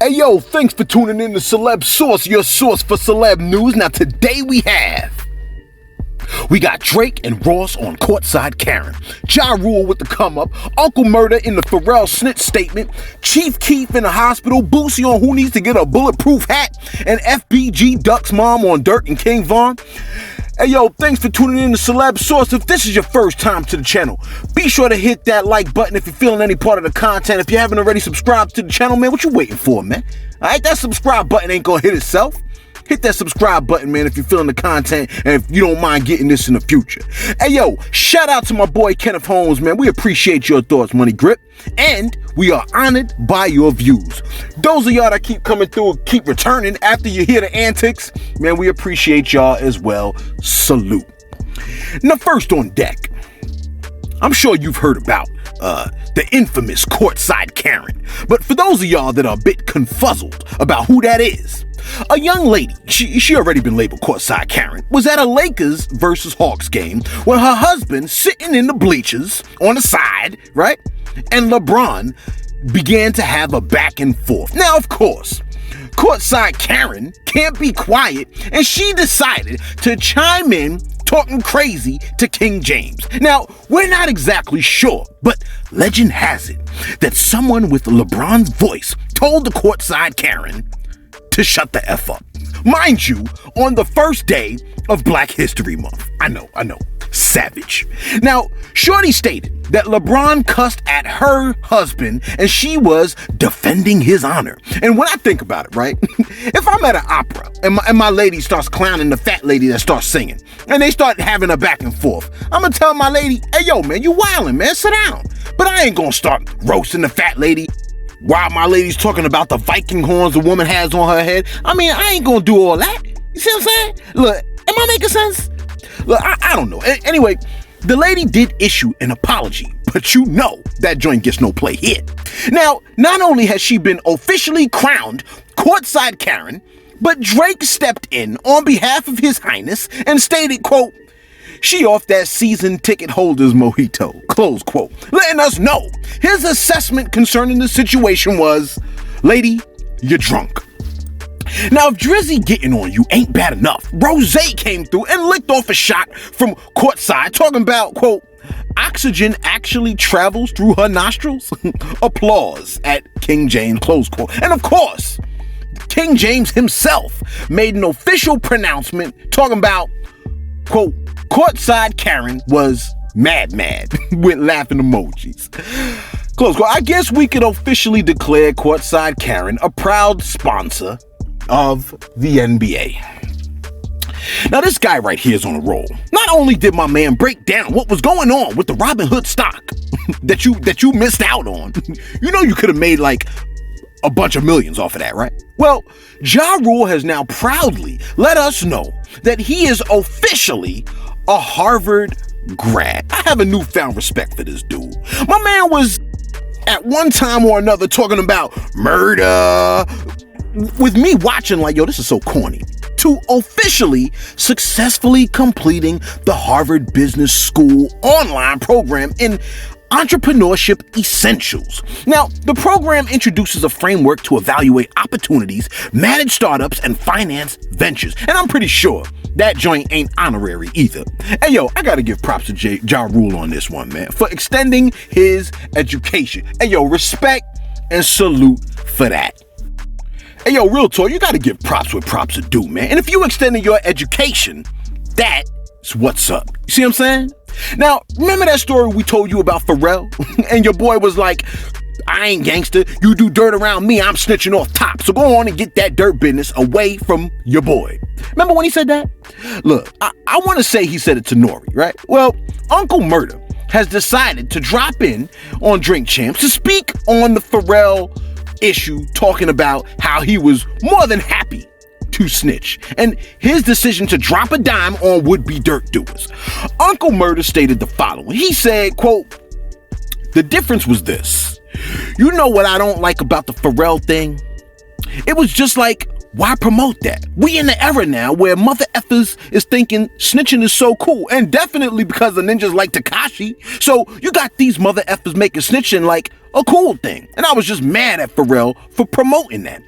Hey yo, thanks for tuning in to Celebs Source, your source for celeb news. Now today we got Drake and Ross on courtside Karen, Ja Rule with the come up, Uncle Murder in the Pharrell snitch statement, Chief Keef in the hospital, BOOSIE on who needs to get a bulletproof hat, and FBG Duck's mom on Durk and King Von. Hey yo, thanks for tuning in to Celebs Source. If this is your first time to the channel, be sure to hit that like button if you're feeling any part of the content. If you haven't already subscribed to the channel, man, what you waiting for, man? Alright, that subscribe button ain't gonna hit itself. Hit that subscribe button, man, if you're feeling the content and if you don't mind getting this in the future. Hey yo, shout out to my boy Kenneth Holmes, man. We appreciate your thoughts, Money Grip, and we are honored by your views. Those of y'all that keep coming through and keep returning after you hear the antics, man, we appreciate y'all as well. Salute. Now, first on deck, I'm sure you've heard about the infamous courtside Karen, but for those of y'all that are a bit confuzzled about who that is, a young lady, she already been labeled courtside Karen, was at a Lakers versus Hawks game when her husband sitting in the bleachers on the side, right? And LeBron began to have a back and forth. Now, of course, courtside Karen can't be quiet, and she decided to chime in talking crazy to King James. Now, we're not exactly sure, but legend has it that someone with LeBron's voice told the courtside Karen to shut the F up. Mind you, on the first day of Black History Month. I know. Savage. Now, Shorty stated that LeBron cussed at her husband and she was defending his honor. And when I think about it, right? If I'm at an opera and my lady starts clowning the fat lady that starts singing and they start having a back and forth, I'm gonna tell my lady, hey yo, man, you wildin', man, sit down. But I ain't gonna start roasting the fat lady while my lady's talking about the Viking horns the woman has on her head. I mean, I ain't gonna do all that. You see what I'm saying? Look, am I making sense? Look, I don't know. Anyway, the lady did issue an apology, but you know that joint gets no play here. Now, not only has she been officially crowned courtside Karen, but Drake stepped in on behalf of His Highness and stated, quote, "She off that season ticket holder's mojito," close quote, letting us know his assessment concerning the situation was, lady, you're drunk. Now, if Drizzy getting on you ain't bad enough, Rose came through and licked off a shot from courtside talking about, quote, "Oxygen actually travels through her nostrils." Applause at King James, close quote. And of course, King James himself made an official pronouncement talking about, quote, "Courtside Karen was mad with laughing emojis." Close quote. I guess we could officially declare courtside Karen a proud sponsor of the NBA. Now, this guy right here is on a roll. Not only did my man break down what was going on with the Robin Hood stock that you missed out on, you know you could have made like a bunch of millions off of that, right? Well, Ja Rule has now proudly let us know that he is officially a Harvard grad. I have a newfound respect for this dude. My man was at one time or another talking about murder, with me watching like, yo, this is so corny, to officially successfully completing the Harvard Business School online program in Entrepreneurship Essentials. Now, the program introduces a framework to evaluate opportunities, manage startups, and finance ventures. And I'm pretty sure that joint ain't honorary either. Hey, yo, I gotta give props to Ja Rule on this one, man, for extending his education. Hey, yo, respect and salute for that. Hey, yo, real talk, you gotta give props what props are due, man. And if you extended your education, that's what's up. You see what I'm saying? Now, remember that story we told you about Pharrell? And your boy was like, I ain't gangster. You do dirt around me, I'm snitching off top. So go on and get that dirt business away from your boy. Remember when he said that? Look, I want to say he said it to Nori, right? Well, Uncle Murder has decided to drop in on Drink Champs to speak on the Pharrell issue, talking about how he was more than happy to snitch and his decision to drop a dime on would-be dirt doers. Uncle Murder stated the following. He said, quote, "The difference was this. You know what I don't like about the Pharrell thing? It was just like, why promote that? We in the era now where mother effers is thinking snitching is so cool, and definitely because the ninjas like Tekashi. So you got these mother effers making snitching like a cool thing. And I was just mad at Pharrell for promoting that.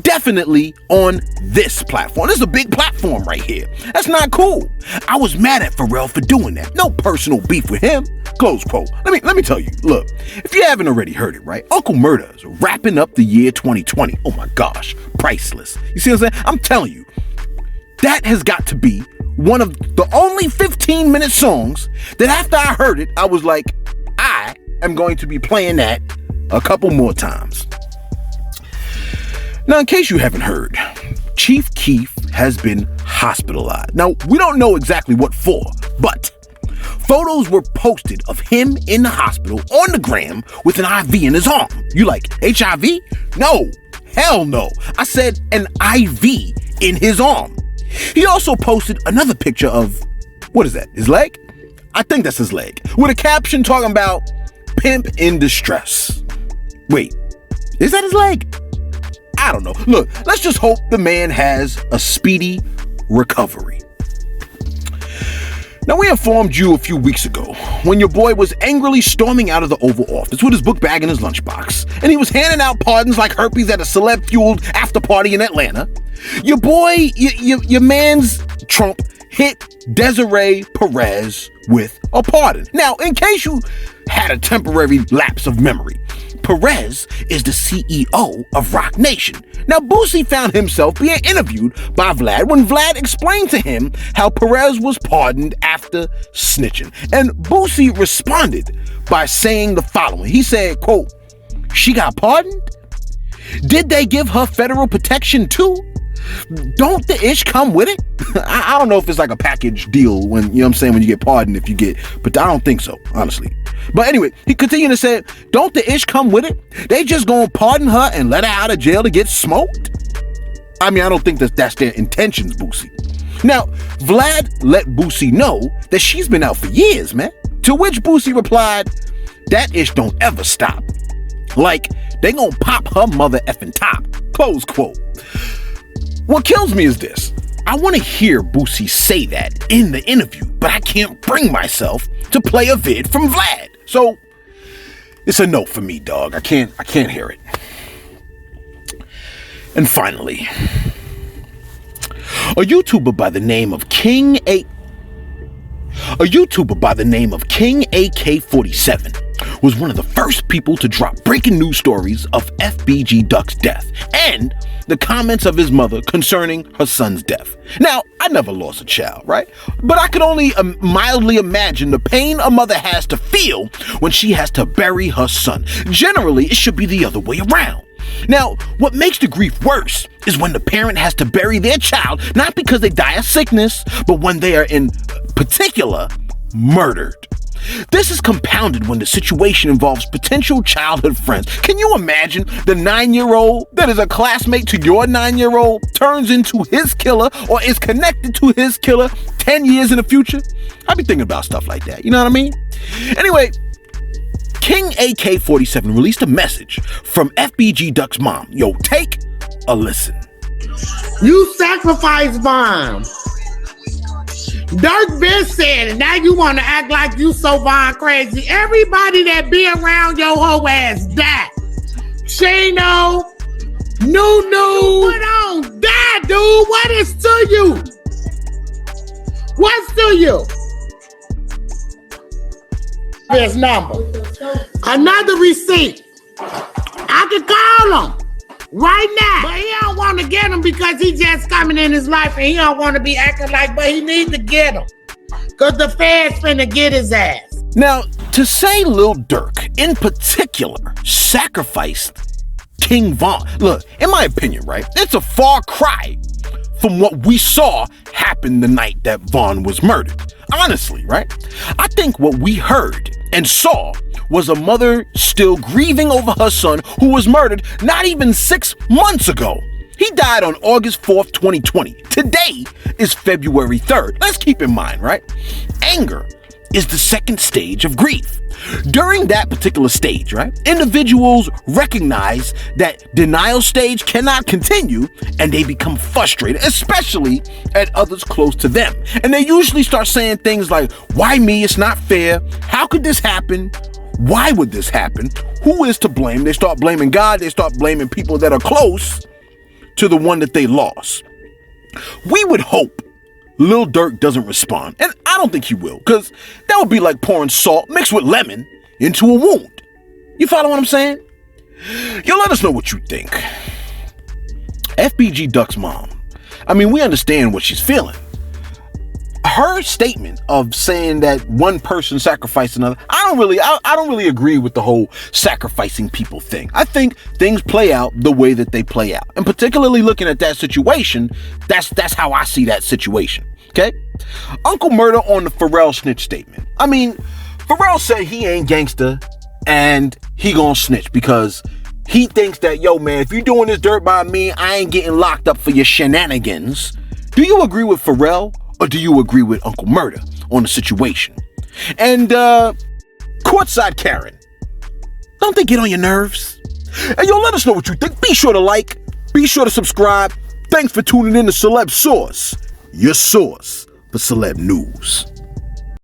Definitely on this platform. This is a big platform right here. That's not cool. I was mad at Pharrell for doing that. No personal beef with him. Close quote. Let me tell you, look, if you haven't already heard it, right? Uncle Murda is wrapping up the year 2020. Oh my gosh, priceless. You see what I'm saying? I'm telling you, that has got to be one of the only 15-minute songs that after I heard it, I was like, I am going to be playing that a couple more times. Now, in case you haven't heard, Chief Keef has been hospitalized. Now, we don't know exactly what for, but photos were posted of him in the hospital on the gram with an IV in his arm. You like HIV? No, hell no. I said an IV in his arm. He also posted another picture of, what is that, his leg? I think that's his leg, with a caption talking about pimp in distress. Wait, is that his leg? I don't know. Look, let's just hope the man has a speedy recovery. Now, we informed you a few weeks ago when your boy was angrily storming out of the Oval Office with his book bag and his lunchbox, and he was handing out pardons like herpes at a celeb-fueled after party in Atlanta. Your boy, your man's Trump hit Desiree Perez with a pardon. Now, in case you had a temporary lapse of memory, Perez is the CEO of Roc Nation. Now, BOOSIE found himself being interviewed by Vlad when Vlad explained to him how Perez was pardoned after snitching. And BOOSIE responded by saying the following. He said, quote, "She got pardoned? Did they give her federal protection too? Don't the ish come with it?" I don't know if it's like a package deal when, you know what I'm saying, when you get pardoned if you get, but I don't think so, honestly. But anyway, he continued to say, don't the ish come with it? They just gonna pardon her and let her out of jail to get smoked? I mean, I don't think that's their intentions, BOOSIE. Now, Vlad let BOOSIE know that she's been out for years, man. To which BOOSIE replied, that ish don't ever stop. Like, they gonna pop her mother effing top. Close quote. What kills me is this. I want to hear BOOSIE say that in the interview, but I can't bring myself to play a vid from Vlad. So it's a no for me, dog. I can't hear it. And finally, a YouTuber by the name of King AK-47 was one of the first people to drop breaking news stories of FBG Duck's death and the comments of his mother concerning her son's death. Now, I never lost a child, right? But I could only mildly imagine the pain a mother has to feel when she has to bury her son. Generally, it should be the other way around. Now, what makes the grief worse is when the parent has to bury their child, not because they die of sickness, but when they are in particular murdered. This is compounded when the situation involves potential childhood friends. Can you imagine the 9-year-old that is a classmate to your 9-year-old turns into his killer or is connected to his killer 10 years in the future? I'd be thinking about stuff like that, you know what I mean? Anyway, King AK-47 released a message from FBG Duck's mom. Yo, take a listen. You sacrifice Von. Durk been said, and now you want to act like you so Von crazy. Everybody that be around your whole ass die. Shano, Nunu, put on, die, dude. What is to you? What's to you? His number. Another receipt. I can call him right now, but he don't want to get him because he just coming in his life and he don't want to be acting like, but he need to get him because the feds finna get his ass. Now, to say Lil Durk in particular sacrificed King Von, look, in my opinion, right, it's a far cry from what we saw happen the night that Von was murdered. Honestly, right? I think what we heard and saw was a mother still grieving over her son who was murdered not even 6 months ago. He died on August 4th, 2020. Today is February 3rd. Let's keep in mind, right? Anger is the second stage of grief. During that particular stage, right, individuals recognize that denial stage cannot continue and they become frustrated, especially at others close to them. And they usually start saying things like, why me? It's not fair. How could this happen? Why would this happen? Who is to blame? They start blaming God. They start blaming people that are close to the one that they lost. We would hope Lil Durk doesn't respond. And I don't think he will, because that would be like pouring salt mixed with lemon into a wound. You follow what I'm saying? Yo, let us know what you think. FBG Duck's mom. I mean, we understand what she's feeling. Her statement of saying that one person sacrificed another, I don't really agree with the whole sacrificing people thing. I think things play out the way that they play out. And particularly looking at that situation, that's how I see that situation. Okay? Uncle Murder on the Pharrell snitch statement. I mean, Pharrell said he ain't gangster and he gonna snitch because he thinks that, yo, man, if you doing this dirt by me, I ain't getting locked up for your shenanigans. Do you agree with Pharrell or do you agree with Uncle Murder on the situation? And courtside Karen, don't they get on your nerves? And yo, let us know what you think. Be sure to like, be sure to subscribe. Thanks for tuning in to Celebs Source, your source for celeb news.